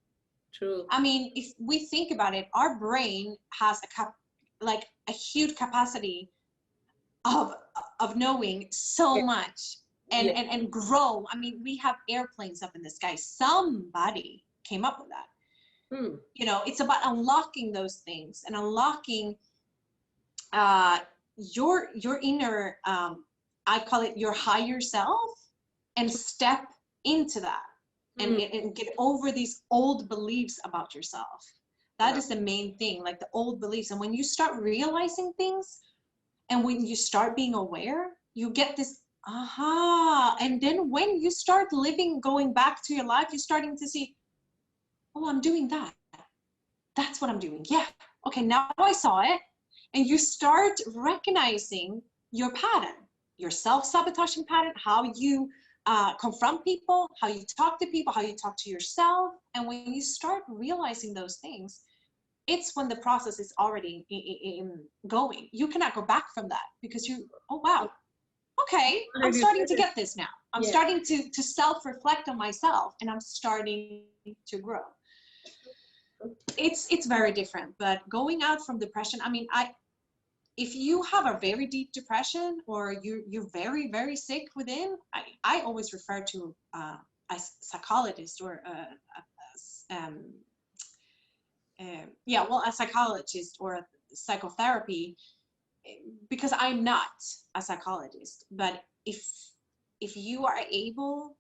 True. I mean, if we think about it, our brain has like a huge capacity of knowing so Yeah. much Yeah. and grow. I mean, we have airplanes up in the sky. Somebody came up with that. Hmm. You know, it's about unlocking those things and unlocking uh, your inner, I call it your higher self, and step into that Hmm. and get over these old beliefs about yourself. That Wow. is the main thing, like the old beliefs. And when you start realizing things, and when you start being aware, you get this aha. And then when you start living, going back to your life, you're starting to see, oh, I'm doing that. That's what I'm doing. Yeah. Okay, now I saw it. And you start recognizing your pattern, your self-sabotaging pattern, how you confront people, how you talk to people, how you talk to yourself. And when you start realizing those things, it's when the process is already going. You cannot go back from that, because you, oh, wow, okay, I'm Already starting said to it. get this now. I'm Yeah. starting to self-reflect on myself, and I'm starting to grow. It's very different. But going out from depression, I mean, if you have a very deep depression, or you're very, very sick within, I always refer to a psychologist, or yeah, well, a psychologist or a psychotherapy, because I'm not a psychologist. But if you are able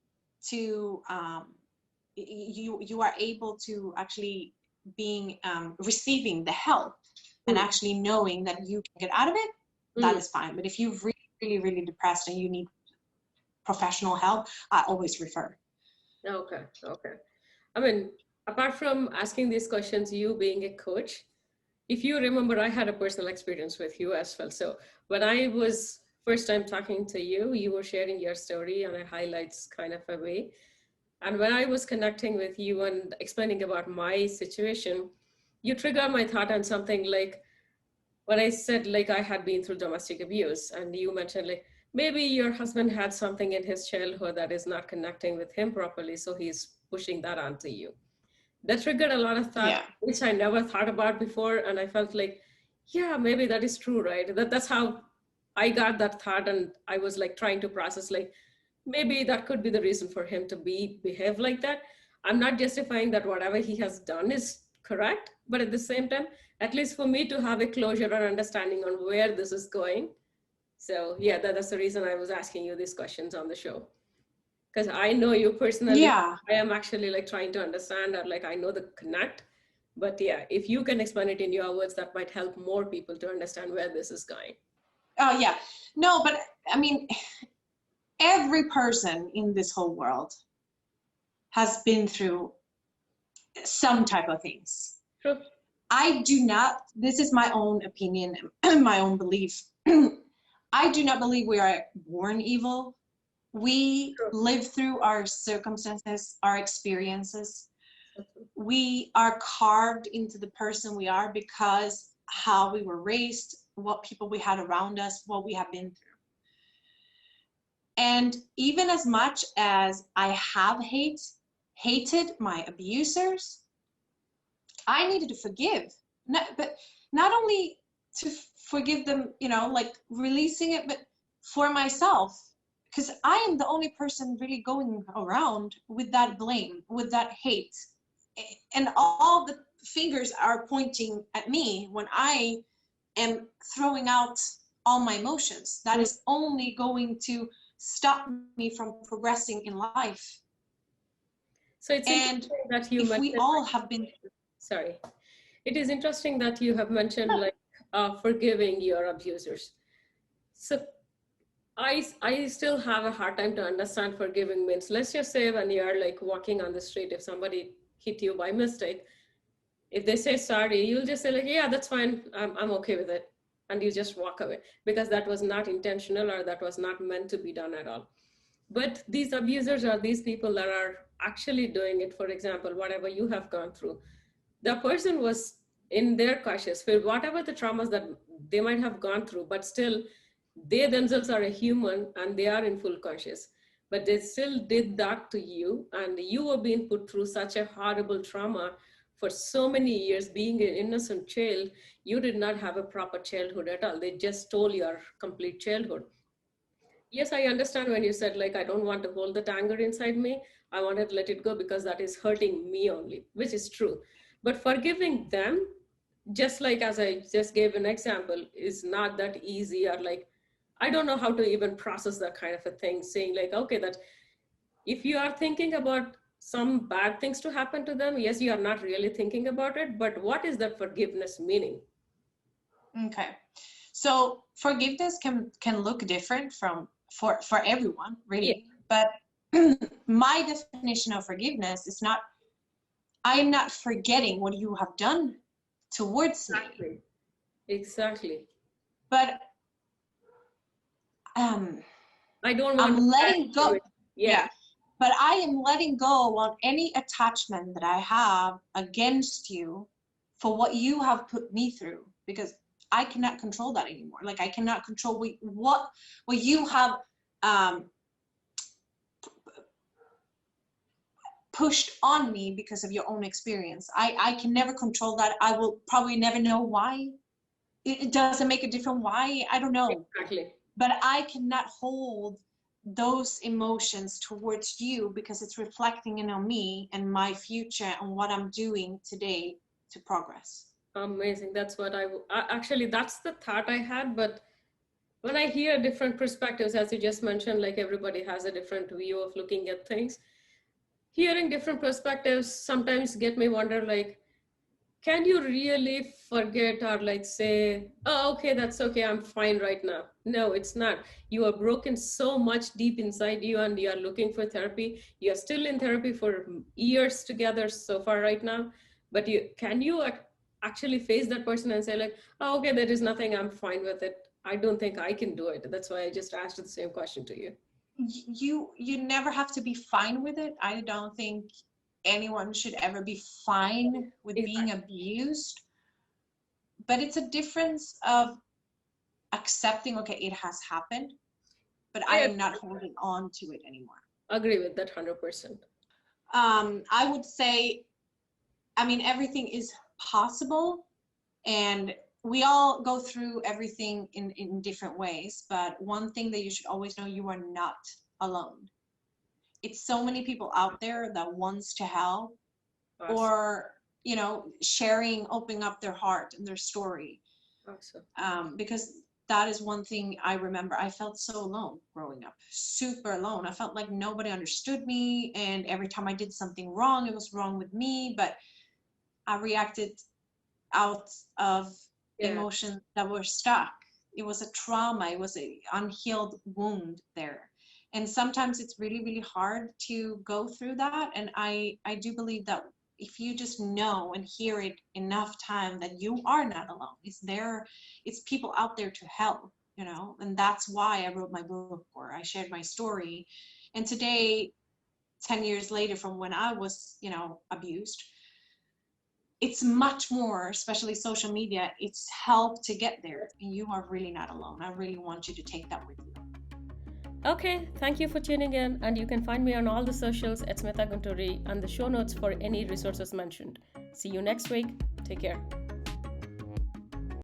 to you are able to actually being receiving the help, and Hmm. actually knowing that you can get out of it, that Hmm. is fine. But if you're really, really, really depressed and you need professional help, I always refer. Okay. Okay. I mean, apart from asking these questions, you being a coach, if you remember, I had a personal experience with you as well. So when I was first time talking to you, you were sharing your story on a highlights kind of a way. And when I was connecting with you and explaining about my situation, you triggered my thought on something like when I said like I had been through domestic abuse, and you mentioned like maybe your husband had something in his childhood that is not connecting with him properly, so he's pushing that onto you. That triggered a lot of thought, Yeah. which I never thought about before, and I felt like, yeah, maybe that is true, right? That's how I got that thought, and I was like trying to process like maybe that could be the reason for him to behave like that. I'm not justifying that whatever he has done is correct, but at the same time, at least for me to have a closure or understanding on where this is going. So yeah, that's the reason I was asking you these questions on the show, because I know you personally. Yeah. I am actually like trying to understand, or like I know the connect, but yeah, if you can explain it in your words, that might help more people to understand where this is going. Oh, yeah. No, but I mean, every person in this whole world has been through some type of things. True. I do not, this is my own opinion, my own belief. I do not believe we are born evil. We True. live through our circumstances, our experiences. We are carved into the person we are because how we were raised, what people we had around us, what we have been through. And even as much as I have hated my abusers, I needed to forgive. But not only to forgive them, you know, like releasing it, but for myself. Because I am the only person really going around with that blame, with that hate. And all the fingers are pointing at me when I am throwing out all my emotions. That is only going to stop me from progressing in life. So it's And interesting that you if we mentioned, all have been, sorry, it is interesting that you have mentioned like forgiving your abusers. So I still have a hard time to understand forgiving means. Let's just say when you're like walking on the street, if somebody hit you by mistake, if they say sorry, you'll just say like, yeah, that's fine. I'm okay with it. And you just walk away because that was not intentional or that was not meant to be done at all. But these abusers are these people that are actually doing it. For example, whatever you have gone through, the person was in their conscious for whatever the traumas that they might have gone through, but still they themselves are a human and they are in full conscious, but they still did that to you, and you were being put through such a horrible trauma for so many years. Being an innocent child, you did not have a proper childhood at all. They just stole your complete childhood. Yes, I understand when you said like, I don't want to hold that anger inside me. I want to let it go because that is hurting me only, which is true. But forgiving them, just like as I just gave an example, is not that easy. Or like, I don't know how to even process that kind of a thing, saying like, okay, that if you are thinking about some bad things to happen to them, yes, you are not really thinking about it, but what is that forgiveness meaning? okay. So forgiveness can look different from for everyone, Yeah, really. But my definition of forgiveness is not, I am not forgetting what you have done towards me, exactly. Exactly. but um I don't want I'm to letting carry go. it. Yeah, Yeah. But I am letting go on any attachment that I have against you for what you have put me through, because I cannot control that anymore. Like I cannot control what you have um pushed on me because of your own experience. I can never control that. I will probably never know why. It doesn't make a difference why. I don't know. exactly. But I cannot hold those emotions towards you because it's reflecting in on me and my future and what I'm doing today to progress. Amazing. That's what actually, that's the thought I had. But when I hear different perspectives, as you just mentioned, like everybody has a different view of looking at things. Hearing different perspectives sometimes get me wonder like, can you really forget or like say, oh, okay, that's okay, I'm fine right now? No, it's not. You are broken so much deep inside you and you are looking for therapy. You are still in therapy for years together so far right now. But actually face that person and say like, oh, okay, there is nothing, I'm fine with it. I don't think I can do it. That's why I just asked the same question to you. You never have to be fine with it. I don't think anyone should ever be fine with being Exactly. abused, but it's a difference of accepting, okay, it has happened, but I I am not holding on to it anymore. agree with that 100%. I would say, I mean, everything is possible, and we all go through everything in different ways. But one thing that you should always know, you are not alone. It's so many people out there that wants to help, Awesome. or, you know, sharing, opening up their heart and their story. Awesome. Because that is one thing I remember. I felt so alone growing up, super alone. I felt like nobody understood me, and every time I did something wrong, it was wrong with me. But I reacted out of Yeah. emotions that were stuck. It was a trauma, it was a unhealed wound there. And sometimes it's really, really hard to go through that. And I do believe that if you just know and hear it enough time that you are not alone. It's there, it's people out there to help, and that's why I wrote my book, or I shared my story. And today, 10 years later from when I was, abused, it's much more, especially social media, it's helped to get there. And you are really not alone. I really want you to take that with you. Okay, thank you for tuning in, and you can find me on all the socials at Smitha and the show notes for any resources mentioned. See you next week. Take care.